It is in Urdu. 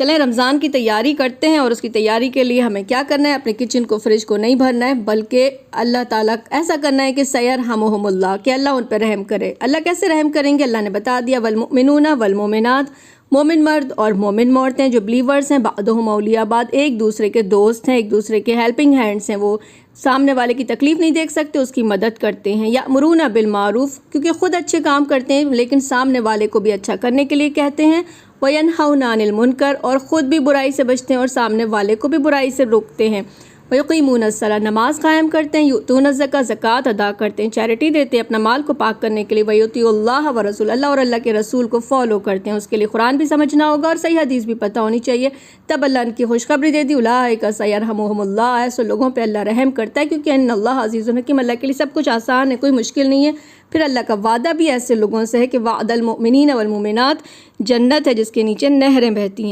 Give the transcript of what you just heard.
چلیں رمضان کی تیاری کرتے ہیں، اور اس کی تیاری کے لیے ہمیں کیا کرنا ہے؟ اپنے کچن کو، فریج کو نہیں بھرنا ہے، بلکہ اللہ تعالیٰ ایسا کرنا ہے کہ سیرحمہم اللہ، کہ اللہ ان پہ رحم کرے۔ اللہ کیسے رحم کریں گے؟ اللہ نے بتا دیا، والمؤمنون والمؤمنات، مومن مرد اور مومن عورتیں جو بلیورز ہیں، بعضهم اولیاء بعض، ایک دوسرے کے دوست ہیں، ایک دوسرے کے ہیلپنگ ہینڈس ہیں، وہ سامنے والے کی تکلیف نہیں دیکھ سکتے، اس کی مدد کرتے ہیں۔ یأمرون بالمعروف، کیونکہ خود اچھے کام کرتے ہیں لیکن سامنے والے کو بھی اچھا کرنے کے لیے کہتے ہیں۔ وینہون عن المنکر، اور خود بھی برائی سے بچتے ہیں اور سامنے والے کو بھی برائی سے روکتے ہیں۔ ویقیمون الصلاۃ، نماز قائم کرتے ہیں۔ یؤتون الزکاۃ، زکوٰۃ ادا کرتے ہیں، چیریٹی دیتے ہیں اپنا مال کو پاک کرنے کے لیے۔ ویطیعون اللہ ورسولہ، اللہ اور اللہ کے رسول کو فالو کرتے ہیں، اس کے لیے قرآن بھی سمجھنا ہوگا اور صحیح حدیث بھی پتہ ہونی چاہیے۔ تب اللہ ان کی خوشخبری دے دی، اولئک سیرحمہم اللہ، ایسے لوگوں پہ اللہ رحم کرتا ہے، کیونکہ ان اللہ عزیز حکیم، اللہ کے لیے سب کچھ آسان ہے، کوئی مشکل نہیں ہے۔ پھر اللہ کا وعدہ بھی ایسے لوگوں سے ہے کہ وعد المؤمنین والمؤمنات، جنت ہے جس کے نیچے نہریں بہتی ہیں۔